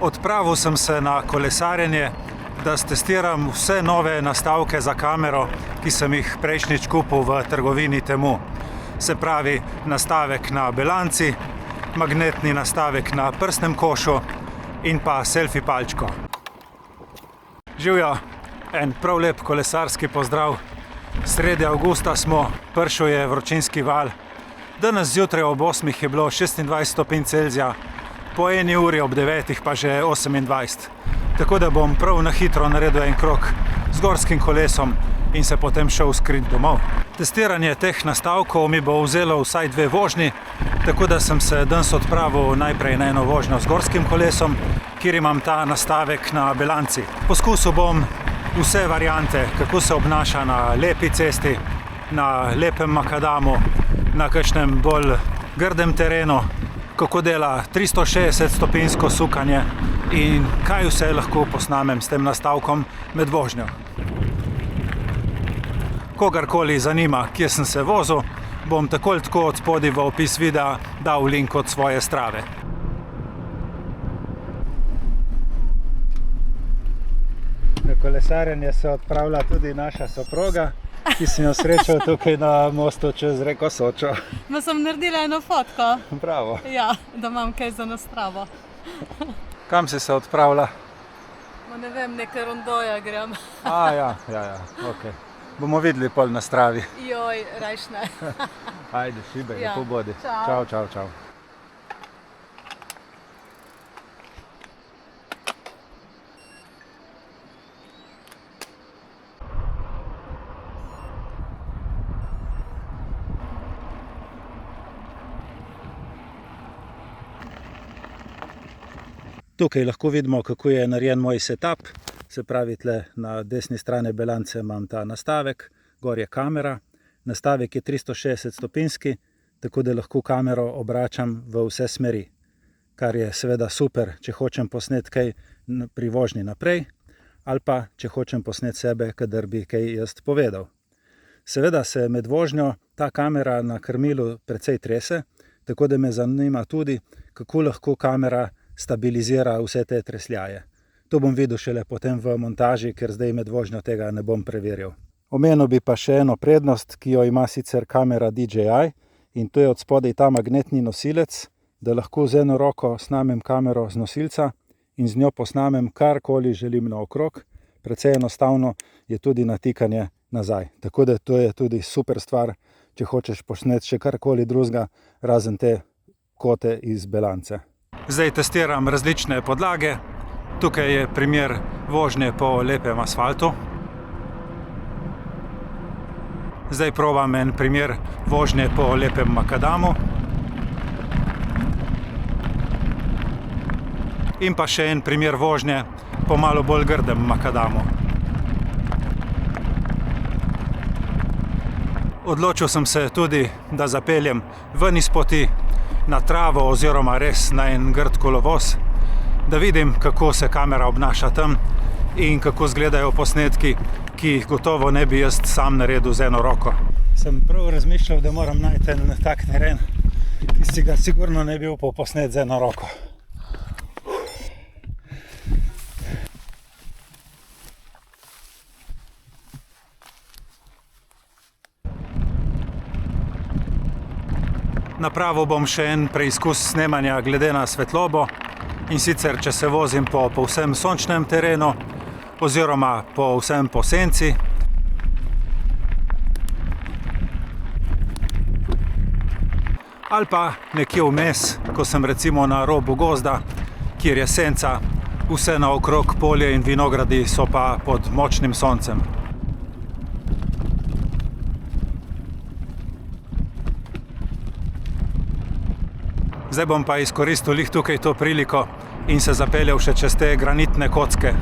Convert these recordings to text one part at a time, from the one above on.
Odpravil sem se na kolesarjenje, da testiram vse nove nastavke za kamero, ki sem jih prejšnjič kupil v trgovini Temu. Se pravi, nastavek na belanci, magnetni nastavek na prsnem košu in pa selfie palčko. Živjo, en prav lep kolesarski pozdrav. Sredi avgusta smo, prišel je vročinski val. Danes zjutraj ob 8 je bilo 26 stopinj Celzija, po 1 uri ob 9 pa že 28. Tako da bom prav na hitro naredil en krog z gorskim kolesom in se potem šel skrit domov. Testiranje teh nastavkov mi bo vzelo vsaj 2 vožnji, tako da sem se danes odpravil najprej na eno vožnjo z gorskim kolesom, kjer imam ta nastavek na belanci. Poskusil bom vse variante, kako se obnaša na lepi cesti, na lepem makadamu, na kakšnem bolj grdem terenu, kako dela 360 stopinjsko sukanje in kaj vse lahko posnamem s tem nastavkom med vožnjo. Kogarkoli zanima, kje sem se vozil, bom tako ali tako od spodaj v opis videa dal link od svoje Strave. Na kolesarjenje se odpravlja tudi naša soproga, ki sem jo srečal tukaj na mostu čez reko Sočo. Ma sem naredila eno fotko. Bravo. Ja, da imam kaj za na Stravo. Kam si se odpravila? Ma ne vem, nekaj rondoja grem. Ja, ok. Bomo videli pol na Stravi. Joj, rajš ne. Ajde, šibaj, Ja. lepo bodi. Čau. Čau. Tukaj lahko vidimo, kako je narejen moj setup. Se pravi, tle na desni strani belance imam ta nastavek, gor je kamera. Nastavek je 360 stopinjski, tako da lahko kamero obračam v vse smeri. Kar je seveda super, če hočem posneti kaj pri vožnji naprej, ali pa če hočem posneti sebe, kadar bi kaj jaz povedal. Seveda se med vožnjo ta kamera na krmilu precej trese, tako da me zanima tudi, kako lahko kamera stabilizira vse te tresljaje. To bom videl šele potem v montaži, ker zdaj med vožnjo tega ne bom preveril. Omenil bi pa še eno prednost, ki jo ima sicer kamera DJI, in to je od spodaj ta magnetni nosilec, da lahko z eno roko snamem kamero z nosilca in z njo posnamem karkoli želim naokrog. Precej enostavno je tudi natikanje nazaj. Tako da to je tudi super stvar, če hočeš posneti še karkoli drugega, razen te kote iz belance. Zdaj testiram različne podlage. Tukaj je primer vožnje po lepem asfaltu. Zdaj probam en primer vožnje po lepem makadamu. In pa še en primer vožnje po malo bolj grdem makadamu. Odločil sem se tudi, da zapeljem ven iz poti na travo oziroma res na en grd kolovoz, da vidim, kako se kamera obnaša tam in kako izgledajo posnetki, ki jih gotovo ne bi jaz sam naredil z eno roko. Sem prav razmišljal, da moram najti en tak teren, ki si ga sigurno ne bi upal posneti z eno roko. Napravil bom še en preizkus snemanja glede na svetlobo, in sicer, če se vozim po povsem sončnem terenu oziroma povsem po senci. Ali pa nekje vmes, ko sem recimo na robu gozda, kjer je senca, vse naokrog polje in vinogradi so pa pod močnim soncem. Zdaj bom pa izkoristil lih tukaj to priliko in se zapeljal še čez te granitne kocke.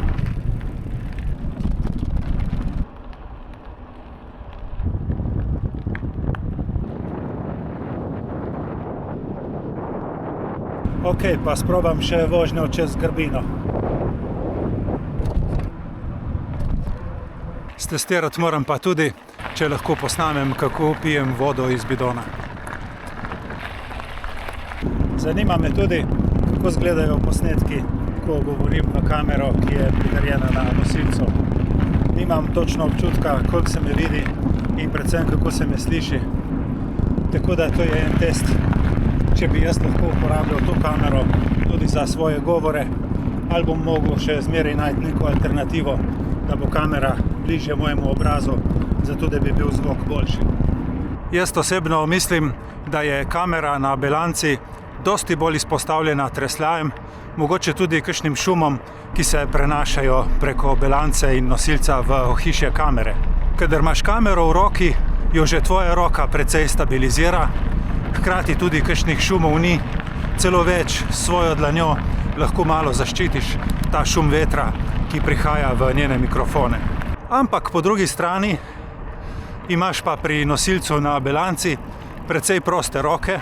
Ok, pa sprobam še vožnjo čez Grbino. Stestirati moram pa tudi, če lahko posnamem, kako pijem vodo iz bidona. Zanima me tudi, kako izgledajo posnetki, lahko govorim v kamero, ki je pritrjena na nosilcu. Nimam točno občutka, koliko se me vidi in predvsem kako se me sliši. Tako da to je en test, če bi jaz lahko uporabljal to kamero tudi za svoje govore, ali bom mogel še zmeraj najti neko alternativo, da bo kamera bližje mojemu obrazu, zato da bi bil zvok boljši. Jaz osebno mislim, da je kamera na belanci dosti bolj izpostavljena tresljajem, mogoče tudi kakšnim šumom, ki se prenašajo preko belance in nosilca v ohišje kamere. Kadar imaš kamero v roki, jo že tvoja roka precej stabilizira, hkrati tudi kakšnih šumov ni, celo več s svojo dlanjo lahko malo zaščitiš ta šum vetra, ki prihaja v njene mikrofone. Ampak po drugi strani imaš pa pri nosilcu na belanci precej proste roke,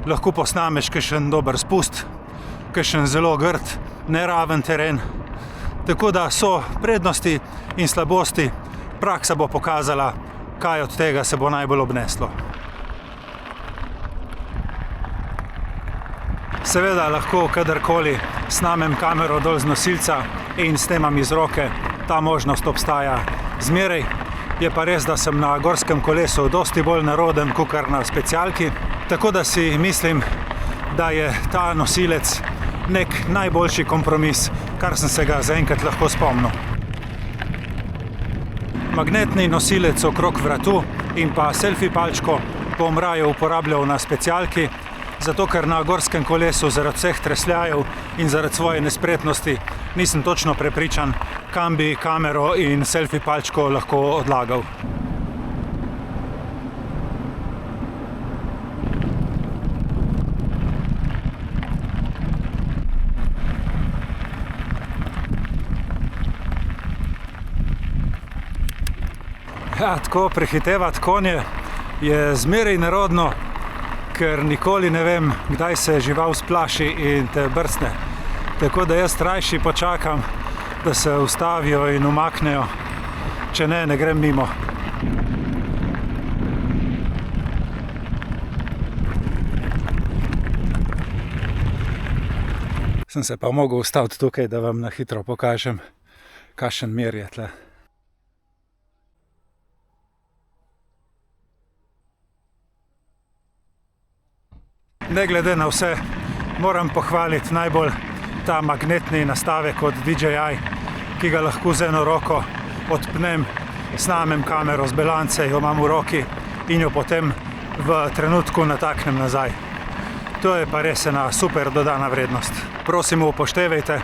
lahko posnameš kakšen dober spust, kakšen zelo grd, neraven teren, tako da so prednosti in slabosti, praksa bo pokazala, kaj od tega se bo najbolj obneslo. Seveda lahko kadarkoli snamem kamero dol z nosilca in snemam iz roke, ta možnost obstaja zmeraj. Je pa res, da sem na gorskem kolesu dosti bolj neroden kakor na specialki, tako da si mislim, da je ta nosilec nek najboljši kompromis, kar sem se ga zaenkrat lahko spomnil. Magnetni nosilec okrog vratu in pa selfie palčko bom raje uporabljal na specialki, zato ker na gorskem kolesu zaradi vseh tresljajev in zaradi svoje nespretnosti nisem točno prepričan, kam bi kamero in selfie palčko lahko odlagal. Ja, tako prehitevati konje je zmeraj nerodno, ker nikoli ne vem, kdaj se žival splaši in te brcne. Tako da jaz rajši počakam, da se ustavijo in umaknejo, če ne, ne grem mimo. Sem se pa mogel ustaviti tukaj, da vam na hitro pokažem, kakšen mir je tle. Ne glede na vse, moram pohvaliti najbolj ta magnetni nastavek od DJI, ki ga lahko z eno roko odpnem, snamem kamero z belance, jo imam v roki in jo potem v trenutku nataknem nazaj. To je pa res ena super dodana vrednost. Prosim, upoštevajte,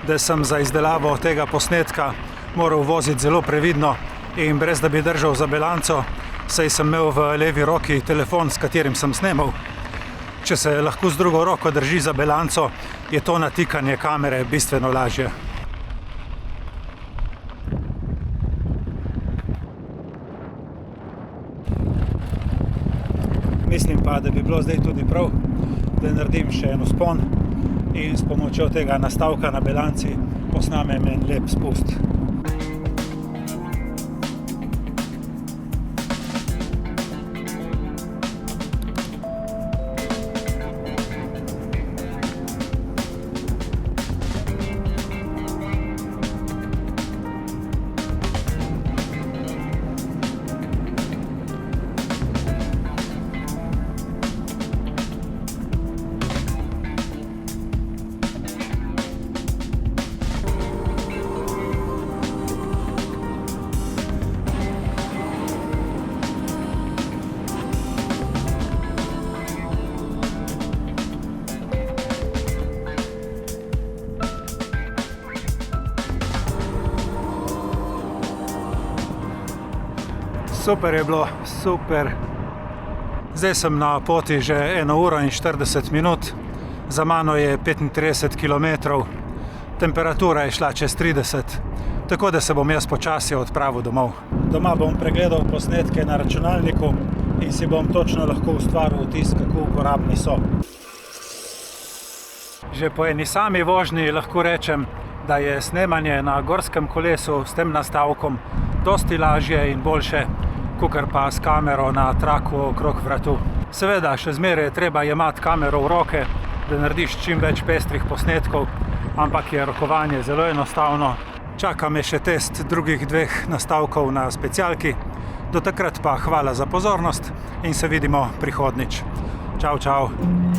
da sem za izdelavo tega posnetka moral voziti zelo previdno in brez da bi držal za belanco, saj sem imel v levi roki telefon, s katerim sem snemal. Če se lahko z drugo roko drži za belanco, je to natikanje kamere bistveno lažje. Mislim pa, da bi bilo zdaj tudi prav, da naredim še en vzpon in s pomočjo tega nastavka na belanci posnamem en lep spust. Super je bilo, super. Zdaj sem na poti že 1 uro in 40 minut, za mano je 35 km, temperatura je šla čez 30, tako da se bom jaz počasi odpravil domov. Doma bom pregledal posnetke na računalniku in si bom točno lahko ustvaril vtis, kako uporabni so. Že po eni sami vožnji lahko rečem, da je snemanje na gorskem kolesu s tem nastavkom dosti lažje in boljše, kakor pa s kamero na traku okrog vratu. Seveda, še zmeraj je treba jemati kamero v roke, da narediš čim več pestrih posnetkov ampak je rokovanje zelo enostavno. Čaka me še test drugih 2 nastavkov na specialki. Do takrat pa hvala za pozornost in se vidimo prihodnjič. Čau, čau.